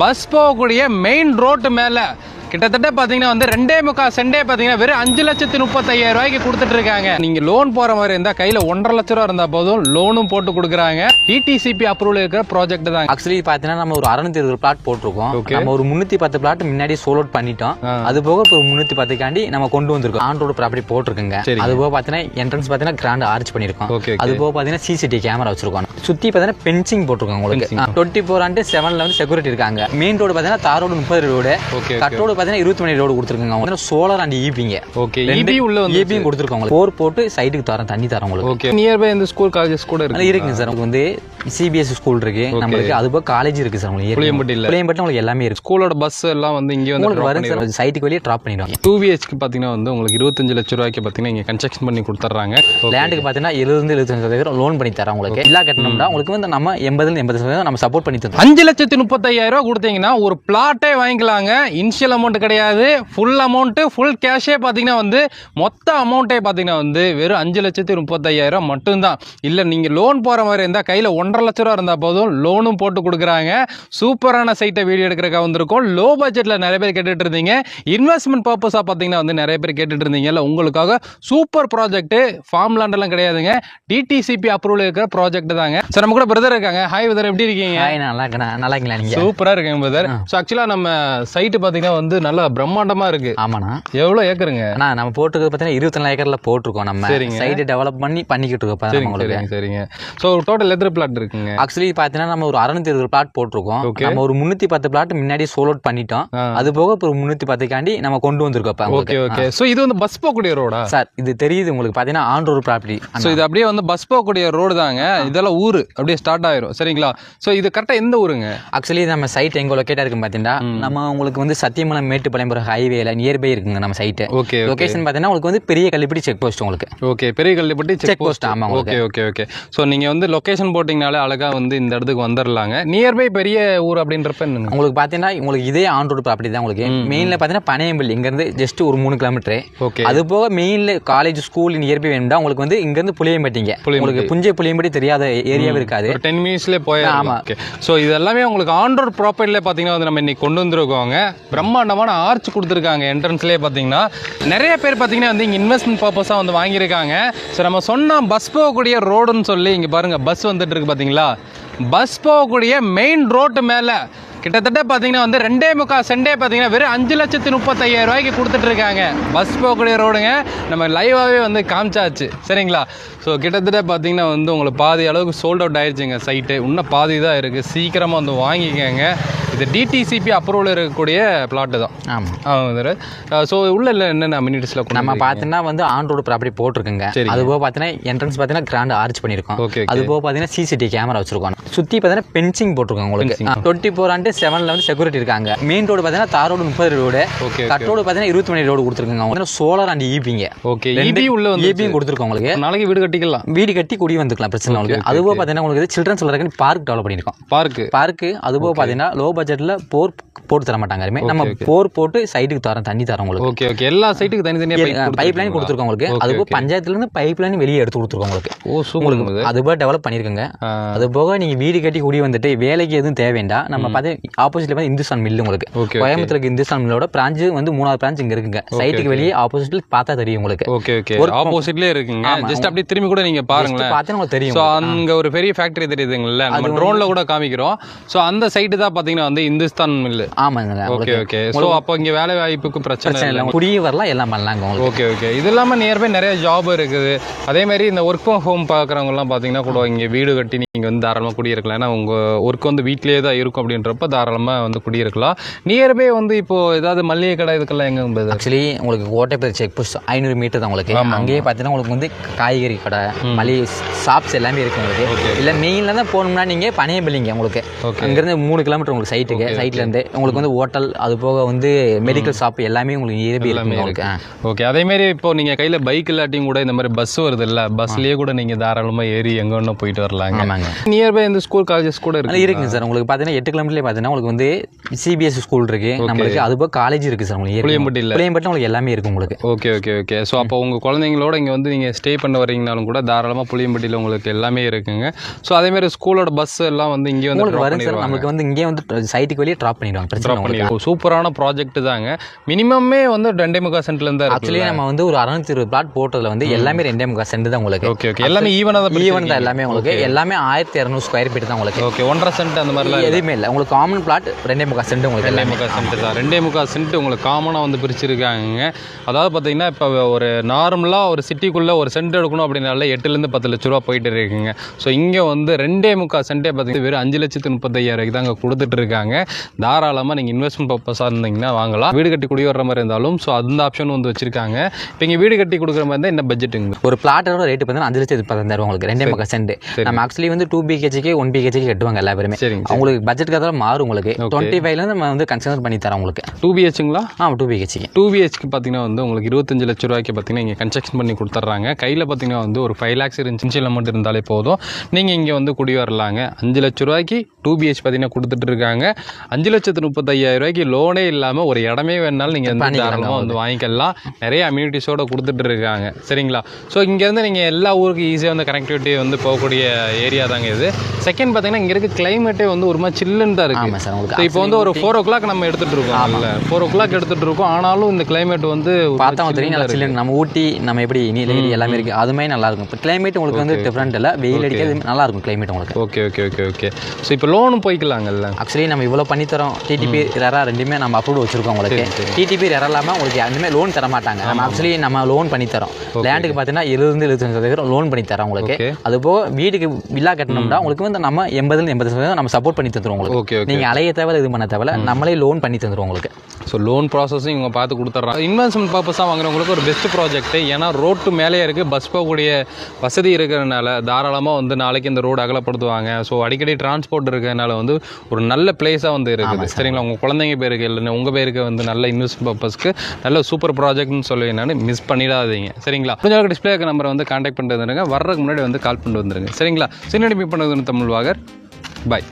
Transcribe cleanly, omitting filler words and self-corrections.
Bus போகக்கூடிய main road மேலே கிட்டத்தட்ட பார்த்தீங்கன்னா வந்து 2.25 சென்டே பார்த்தீங்கன்னா வெறும் 5,35,000 ரூபாய்க்கு கொடுத்துட்டு இருக்காங்க. நீங்கள் லோன் போகிற மாதிரி இருந்தால் கையில் 1.5 லட்ச ரூபா இருந்தால் போதும், லோனும் போட்டு கொடுக்குறாங்க. டிடிசிபி அப்ரூவல் இருக்கிற ப்ராஜெக்ட் தான். ஆக்சுவலி பார்த்தீங்கன்னா நம்ம ஒரு 620 பிளாட் போட்டிருக்கோம். நம்ம ஒரு 310 பிளாட் முன்னாடி சோல் அவுட் பண்ணிட்டோம். அது போக இப்போ 310 நம்ம கொண்டு வந்திருக்கோம். ஆன் ரோடு ப்ராப்பர்ட்டி போட்டிருக்குங்க. அது போக பார்த்தீங்கன்னா என்ட்ரன்ஸ் பார்த்தீங்கன்னா கிராண்ட் ஆர்ச் பண்ணியிருக்கோம். அது போக பார்த்தீங்கன்னா சிசிடிவி கேமரா வச்சிருக்கோம். சுற்றி பார்த்தீங்கன்னா பென்சிங் போட்டிருக்கோம். உங்களுக்கு 24/7 வந்து செக்யூரிட்டி இருக்காங்க. மெயின் ரோடு பார்த்தீங்கன்னா tar road 30 road, cut road 20 road கொடுத்துருக்காங்க. சோலார் அண்ட் ஈபிங்க. ஓகே, ஈபி உள்ள வந்து ஈபியும் கொடுத்துருக்காங்க. போர் போட்டு சைடுக்கு தரேன், தண்ணி தரேன் உங்களுக்கு. ஓகே, நியர்பை இந்த ஸ்கூல் காலேஜஸ் கூட இருக்குங்க சார். உங்களுக்கு வந்து சிபிஎஸ்சி ஸ்கூல் இருக்கு நம்மளுக்கு. அது போக காலேஜ் இருக்கு சார். உங்களுக்கு புளியம்பட்டில உங்களுக்கு எல்லாமே இருக்கு. ஸ்கூலோட பஸ் எல்லாம் வந்து இங்க வந்து உங்களுக்கு வரும் சார். சைட்டுக்கு வெளியே டிராப் பண்ணிடுவாங்க. 2 BHK பாத்தீங்கன்னா வந்து உங்களுக்கு 25 லட்சம் ரூபாய்க்கு பாத்தீங்கன்னா இங்க கன்ஸ்ட்ரக்ஷன் பண்ணி கொடுத்துறாங்க. லேண்டுக்கு பாத்தீங்கன்னா 70-75% லோன் பண்ணி தரோம் உங்களுக்கு. எல்லா கட்டணம்னா உங்களுக்கு வந்து நம்ம 80% நம்ம சப்போர்ட் பண்ணி தரோம். 5,35,000 ரூபாய் கொடுத்தீங்கன்னா ஒரு பிளாட்டே வாங்கிக்கலாங்க. இனிஷியல் அமௌண்ட் கிடையாது, ஃபுல் அமௌண்ட், ஃபுல் கேஷே பாத்தீங்கன்னா வந்து மொத்த அமௌண்ட்டே பாத்தீங்கன்னா வந்து வெறும் 5,35,000 மட்டும்தான். இல்ல நீங்க லோன் போற மாதிரி இருந்தா கையில 1.5 லட்ச ரூபா இருந்தா போதும், லோனும் போட்டு கொடுக்குறாங்க. சூப்பரான சைட்டை வீடியோ எடுக்கிறதுக்காக வந்திருக்கோம். லோ பட்ஜெட்ல நிறைய பேர் கேட்டுட்டு இருந்தீங்க, இன்வெஸ்ட்மெண்ட் பர்பஸா பாத்தீங்கன்னா வந்து நிறைய பேர் கேட்டுட்டு இருந்தீங்கல்ல, உங்களுக்காக சூப்பர் ப்ராஜெக்ட். ஃபார்ம் லேண்ட் எல்லாம் கிடையாதுங்க, டிடிசிபி அப்ரூவல் இருக்கிற ப்ராஜெக்ட் தாங்க. சார் நம்ம கூட பிரதர் இருக்காங்க. ஹாய் பிரதர், எப்படி இருக்கீங்க? நல்லா இருக்கீங்களா நீங்க? சூப்பரா இருக்கேன் பிரதர். சோ ஆக்சுவலா நம்ம சைட் பாத்தீங்கன்னா வந்து நல்லா பிரம்மாண்டமா இருக்கு. ஆமாண்ணா. எவ்வளவு ஏக்கருங்க? நம்ம போட்டுக்கிறது பாத்தீங்கன்னா 24 ஏக்கர்ல போட்டிருக்கோம். நம்ம சைட் டெவலப் பண்ணிக்கிட்டு இருக்கோம். சரிங்க. சோ டோட்டல் எத்தனை பிளாட் இருக்குங்க? ஆக்சுவலி பாத்தீங்கன்னா நம்ம ஒரு 620 பிளாட் போட்டிருக்கோம். நம்ம ஒரு 310 பிளாட் முன்னாடி சோல் அவுட் பண்ணிட்டோம். அது போக இப்போ 310 நம்ம கொண்டு வந்திருக்கோம். Okay okay. சோ இது வந்து பஸ் போகக்கூடிய ரோடா சார்? இது தெரியுது உங்களுக்கு பாத்தீங்கன்னா ஆன் ரோடு ப்ராப்பர்ட்டி. சோ இது அப்படியே வந்து பஸ் போகக்கூடிய ரோடு தாங்க. இதெல்லாம் ஊரு அப்படியே ஸ்டார்ட் ஆயிரும். சரிங்களா? சோ இது கரெக்டா எந்த ஊருங்க? ஆக்சுவலி நம்ம சைட் எங்க லொகேட்டா இருக்கு பாத்தீங்கன்னா நம்ம உங்களுக்கு வந்து சத்தியமலம் மேட்டுப்பாளையம் ஹைவேல நியர்பை இருக்குங்க நம்ம சைட். ஓகே. லொகேஷன் பாத்தீங்கன்னா உங்களுக்கு வந்து பெரிய கள்ளிப்பட்டி செக் போஸ்ட் உங்களுக்கு. ஓகே, பெரிய கள்ளிப்பட்டி செக் போஸ்ட். ஆமா. Okay okay okay. சோ நீங்க வந்து லொகேஷன் போட்டிங்கனாலே அழகா வந்து இந்த இடத்துக்கு வந்துடலாங்க. நியர்பை பெரிய ஊர் அப்படின்றப்ப உங்களுக்கு பாத்தீங்கன்னா உங்களுக்கு இதே ஆன் ரோடு ப்ராப்பர்ட்டி தான். உங்களுக்கு மெயின்ல பாத்தீங்கன்னா பனையம்பள்ளி இங்க இருந்து ஜஸ்ட் ஒரு 3 கிலோமீட்டர். ஓகே. அது போக மெயின்ல காலேஜ் ஸ்கூல் நியர்பை வேணும்னா உங்களுக்கு வந்து இங்க இருந்து புளியம்பட்டிங்க. உங்களுக்கு புஞ்சை புளியம்பட்டி தெரியாத ஏரியாவே இருக்காது. 10 மினிட்ஸ்ல போயிடலாம். ஓகே. சோ இது எல்லாமே உங்களுக்கு ஆன் ரோட் ப்ராப்பர்ட்டில பாத்தீங்கன்னா வந்து நம்ம இன்னைக்கு கொண்டு வந்திருக்கோங்க. பிரம்மாண்டமான ஆர்ச் கொடுத்துருக்காங்க. என்ட்ரன்ஸ்லயே பாத்தீங்கன்னா நிறைய பேர் பாத்தீங்கன்னா வந்து இங்க இன்வெஸ்ட்மெண்ட் பர்பஸா வந்து வாங்கியிருக்காங்க. ஸோ நம்ம சொன்னா பஸ் போகக்கூடிய ரோடுன்னு சொல்லி இங்க பாருங்க பஸ் வந்துட்டு இருக்கு பாத்தீங்களா? பஸ் போகக்கூடிய மெயின் ரோட்டு மேல கிட்டத்தட்ட பார்த்தீங்கன்னா வந்து 2.25 சென்டே பார்த்தீங்கன்னா வெறும் 5,35,000 ரூபாய்க்கு கொடுத்துட்டு இருக்காங்க. பஸ் போகக்கூடிய ரோடுங்க. நம்ம லைவாகவே வந்து காமிச்சாச்சு. சரிங்களா? ஸோ கிட்டத்தட்ட பார்த்தீங்கன்னா வந்து உங்களுக்கு பாதி அளவுக்கு சோல்ட் அவுட் ஆயிடுச்சுங்க சைட்டு. இன்னும் பாதி தான் இருக்குது. சீக்கிரமாக வந்து வாங்கிக்கோங்க. இது டிடிசிபி அப்ரூவல் இருக்கக்கூடிய பிளாட்டு தான். ஆமாம். ஸோ உள்ள இல்லை என்னென்ன அம்யூனிட்டிஸில் நம்ம பார்த்தீங்கன்னா வந்து ஆன் ரோடு ப்ராப்பர்ட்டி போட்டிருக்குங்க. அது போக பார்த்தீங்கன்னா என்ட்ரன்ஸ் பார்த்தீங்கன்னா கிராண்ட் ஆர்ச் பண்ணியிருக்கோம். அது போக பார்த்தீங்கன்னா சிசிடிவி கேமரா வச்சிருக்கோம். சுற்றி பார்த்தீங்கன்னா பென்சிங் போட்டிருக்கோம் உங்களுக்கு. 24/7 வந்து செக்யூரிட்டி இருக்காங்க. மெயின் ரோடு பார்த்தீங்கன்னா tar road 30 road, cut road பார்த்தீங்கன்னா 20 ரோடு கொடுத்துருக்காங்க. சோலார் அண்ட் ஈபிங்க. ஓகே, ஈபி உள்ள வந்து ஈபியும் கொடுத்துருக்கோம் உங்களுக்கு. நாளைக்கு வீடு கட்டிக்கலாம், வீடு கட்டி குடி வந்துக்கலாம், பிரச்சனை உங்களுக்கு. அது போக பார்த்தீங்கன்னா உங்களுக்கு சில்ட்ரன்ஸ் விளையாடுறதுக்கு பார்க் டெவலப் பண்ணியிருக்கோம். பார்க்கு அது போக பார்த்தீங்கன்னா லோ பட்ஜெட்ல போர் போட்டு தர மாட்டாங்க. நம்ம போர் போட்டு சைடுக்கு தரேன், தண்ணி தரோம் உங்களுக்கு. Okay okay. எல்லா சைட்டுக்கு தனித்தனியா பைப் லைன் கொடுத்துருக்கோம் உங்களுக்கு. அது போக பஞ்சாயத்துல இருந்து பைப் லைன் வெளியே எடுத்து கொடுத்துருக்கோம் உங்களுக்கு. ஓ சூப்பர். அது போக டெவலப் பண்ணிருக்கோங்க. அது போக நீங்க வீடு கட்டி குடி வந்துட்டு வேலைக்கு எதுவும் தேவைண்டா நம்ம பார்த்து ஆப்போசிட்ல வந்து இந்துஸ்தான் மில் உங்களுக்கு. கோயம்புத்தூருக்கு இந்துஸ்தான் மில்லோட பிரான்ச் வந்து 3வது பிரான்ச் இங்க இருக்குங்க. சைட்டுக்கு வெளியே ஆப்போசிட்ல பார்த்தா தெரியும் உங்களுக்கு. Okay okay. ஆப்போசிட்லயே இருக்குங்க. ஜஸ்ட் அப்படியே திரும்பி கூட நீங்க பாருங்க, பார்த்தா உங்களுக்கு தெரியும். சோ அங்க ஒரு பெரிய ஃபேக்டரி தெரியுதுங்கல்ல, நம்ம ட்ரோன்ல கூட காமிக்கிறோம். சோ அந்த சைடு தான் பாத்தீங்கன்னா வந்து இந்துஸ்தான் மில். ஆமாங்க. Okay okay. சோ அப்போ இங்க வேலை வாய்ப்புக்கு பிரச்சனை இல்லை, குடியே வரலாம், எல்லாம் பண்ணலாங்க. Okay okay. இது இல்லாம நியர்பை நிறைய ஜாப் இருக்குது. அதே மாதிரி இந்த ஒர்க் ஃப்ரம் ஹோம் பாக்குறவங்க எல்லாம் பாத்தீங்கன்னா கூட இங்க வீடு கட்டி நீங்க வந்து தாராளமா குடியிருக்கலாம். ஏன்னா உங்க ஒர்க் வந்து வீட்லயே தான் இருக்கும் அப்படின்றப்ப தாராளமா வந்து குடியிருக்கலாம். நியர்பை வந்து இப்போ ஏதாவது மளிகை கடை இதுக்கெல்லாம் எங்க? ஆக்சுவலி உங்களுக்கு கோட்டைப்பேர் செக் போஸ்ட் 500 மீட்டர் தான் உங்களுக்கு. அங்கேயே பார்த்தீங்கன்னா உங்களுக்கு வந்து காய்கறி கடை, மளிகை ஷாப்ஸ் எல்லாமே இருக்கு உங்களுக்கு. இல்லை மெயின்ல தான் போகணும்னா நீங்க பனையம்பள்ளிங்க உங்களுக்கு. அங்கிருந்து 3 கிலோமீட்டர் உங்களுக்கு சைட்டுக்கு. சைட்ல இருந்து உங்களுக்கு வந்து ஹோட்டல் அது போக வந்து மெடிக்கல் ஷாப் எல்லாமே உங்களுக்கு நியர்பை இருக்கு உங்களுக்கு. ஓகே. அதே மாதிரி இப்போ நீங்க கையில பைக் இல்லாட்டியும் கூட இந்த மாதிரி பஸ் வருது இல்ல, பஸ்லயே கூட நீங்க தாராளமா ஏறி எங்க ஒன்னும் போயிட்டு வரலாங்க. நியர்பை இந்த ஸ்கூல் காலேஜஸ் கூட இருக்குங்க சார். உங்களுக்கு பார்த்தீங்கன்னா 8 கிலோமீட்டர்லேயே பார்த்தீங்கன்னா உங்களுக்கு வந்து சிபிஎஸ்சி ஸ்கூல் இருக்கு நம்மளுக்கு. அது போக காலேஜ் இருக்கு சார் உங்களுக்கு. புளியம்பட்டி உங்களுக்கு எல்லாமே இருக்கு உங்களுக்கு. Okay okay okay. ஸோ அப்போ உங்க குழந்தைங்களோட இங்க வந்து நீங்க ஸ்டே பண்ண வரீங்கனாலும் கூட தாராளமா புளியம்பட்டியில் உங்களுக்கு எல்லாமே இருக்குங்க. ஸோ அதே மாதிரி ஸ்கூலோட பஸ் எல்லாம் வந்து இங்கே வந்து வரும் சார். நமக்கு வந்து இங்கே வந்து சைட்டுக்கு வெளியே ட்ராப் பண்ணிடுவாங்க. பிரச்சனை சூப்பரான ப்ராஜெக்ட் தாங்க. மினிமமே வந்து 2.25 சென்ட்ல இருந்து ஆக்சுவலி நம்ம வந்து ஒரு 620 பிளாட் போட்டதுல வந்து எல்லாமே 2.25 சென்ட் தான் உங்களுக்கு. Okay okay. எல்லாமே ஈவன் தான் எல்லாமே உங்களுக்கு. எல்லாமே 1200 ஸ்கொயர் ஃபீட் தான் உங்களுக்கு. ஓகே. 1.5 சென்ட் அந்த மாதிரிலாம் எதுவுமே இல்லை உங்களுக்கு. காமன் பிளாட் 2.25 சென்ட் உங்களுக்கு. 2.25 சென்ட் தான். 2.25 சென்ட் உங்களுக்கு காமனாக வந்து பிரிச்சிருக்காங்க. அதாவது பார்த்தீங்கன்னா இப்போ ஒரு நார்மலாக ஒரு சிட்டிக்குள்ளே ஒரு சென்ட் எடுக்கணும் அப்படின்னால 8 to 10 லட்ச ரூபா போயிட்டு இருக்குங்க. ஸோ இங்கே வந்து 2.25 சென்ட்டே பார்த்தீங்கன்னா வெறும் 5,35,000 தாங்க கொடுத்துட்டு இருக்காங்க. தாராளமாக நீங்கள் இன்வெஸ்ட்மெண்ட் பர்பஸாக இருந்தீங்கன்னா வாங்கலாம். வீடு கட்டி குடி வர்ற மாதிரி இருந்தாலும் ஸோ அந்த ஆப்ஷன் வந்து வச்சிருக்காங்க. இப்போ இங்கே வீடு கட்டி கொடுக்குற மாதிரி இருந்தால் என்ன பட்ஜெட்டுங்க? ஒரு பிளாட்டோட ரேட்டு பார்த்தீங்கன்னா 5,15,000 உங்களுக்கு. 2.25 சென்ட். நம்ம ஆக்சுவலி வந்து 2 BHK 1 BHK கட்டுவாங்க எல்லா பேருமே. உங்களுக்கு பட்ஜெட் கதை மாறும் உங்களுக்கு. 25ல நம்ம வந்து கன்சிடர் பண்ணி தரோம் உங்களுக்கு. 2 BHங்களா? 2 BHK. 2 BHK பார்த்தீங்கன்னா வந்து உங்களுக்கு 25 லட்ச ரூபாய்க்கு பார்த்தீங்கன்னா இங்கே கன்ஸ்ட்ரக்ஷன் பண்ணி கொடுத்துட்றாங்க. கையில் பார்த்தீங்கன்னா வந்து ஒரு 5 lakhs இன்ஷியல் அமௌண்ட் இருந்தாலே போதும், நீங்கள் இங்கே வந்து குடி வரலாங்க. 5 லட்ச ரூபாய்க்கு 2 BH பார்த்தீங்கன்னா கொடுத்துட்டு இருக்காங்க. 5,35,000 ரூபாய்க்கு லோனே இல்லாமல் ஒரு இடமே வேணாலும் நீங்கள் வந்து தாராளமாக வந்து வாங்கிக்கலாம். நிறைய அம்யூனிட்டிஸோடு கொடுத்துட்டு இருக்காங்க. சரிங்களா? ஸோ இங்கேருந்து நீங்கள் எல்லா ஊருக்கு ஈஸியாக வந்து கனெக்டிவிட்டி வந்து போகக்கூடிய ஏரியா தாங்க இது. செகண்ட் பார்த்தீங்கன்னா இங்கே இருக்க கிளைமேட்டே வந்து ஒரு மாதிரி சில்லுன்னு தான் இருக்குது. இப்போ வந்து ஒரு 4 o'clock நம்ம எடுத்துகிட்டு இருக்கோம். 4 o'clock எடுத்துகிட்டு இருக்கோம். ஆனாலும் இந்த கிளைமேட் வந்து பார்த்தா தெரியும் நல்லா சில்லுன்னு. நம்ம ஊட்டி நம்ம எப்படி நீலகிரி எல்லாமே இருக்குது, அதுமாதிரி நல்லா இருக்கும். இப்போ கிளைமேட் உங்களுக்கு வந்து டிஃப்ரெண்ட் இல்லை, வெயில் அடிக்கிறது நல்லா இருக்கும் கிளைமேட் உங்களுக்கு. Okay okay okay okay. So இப்போ லோனும் போய்க்கலாங்கல்ல? ஆக்சுவலி நம்ம இவ்வளோ பண்ணி தரோம். டிடிபி ரெரா ரெண்டுமே நம்ம அப்ரூவ் வச்சிருக்கோம் உங்களுக்கு. டிடிபி ரெரா இல்லாமல் உங்களுக்கு யாருமே லோன் தர மாட்டாங்க. நம்ம ஆக்சுவலி நம்ம லோன் பண்ணி தரோம். லேண்டுக்கு பார்த்தீங்கன்னா 70-75% லோன் பண்ணி தரோம் உங்களுக்கு. அது போக வீட்டுக்கு வில்லா கட்டணும்னா உங்களுக்கு வந்து நம்ம 80% நம்ம சப்போர்ட் பண்ணி தந்துடும் உங்களுக்கு. நீங்கள் அலைய தேவை இது பண்ண தேவை, நம்மளே லோன் பண்ணி தந்துடும் உங்களுக்கு. ஸோ லோன் ப்ராசஸும் இவங்க பார்த்து கொடுத்துட்றாங்க. இன்வெஸ்ட்மெண்ட் பர்பஸாக வாங்குறவங்களுக்கு ஒரு பெஸ்ட் ப்ராஜெக்ட். ஏன்னா ரோட்டு மேலேயே இருக்குது, பஸ் போகக்கூடிய வசதி இருக்கிறதுனால தாராளமாக வந்து நாளைக்கு இந்த ரோடு அகலப்படுத்துவாங்க. ஸோ அடிக்கடி டிரான்ஸ்போர்ட் இருக்கிறதுனால வந்து ஒரு நல்ல பிளேஸாக வந்து இருக்குது. சரிங்களா? உங்கள் குழந்தைங்க பேருக்கு இல்லைன்னா உங்கள் பேருக்கு வந்து நல்ல இன்வெஸ்ட்மெண்ட் பர்பஸ்க்கு நல்ல சூப்பர் ப்ராஜெக்ட்னு சொல்லி என்னன்னு மிஸ் பண்ணிடாதீங்க. சரிங்களா? கொஞ்சம் டிஸ்பிளே நம்பரை வந்து கான்டாக்ட் பண்ணிட்டு வந்துருங்க. வர்றதுக்கு முன்னாடி வந்து கால் பண்ணிட்டு வந்துருங்க. சரிங்களா? சின்னடி மீட் பண்ணது தமிழ் வாகர். பாய்.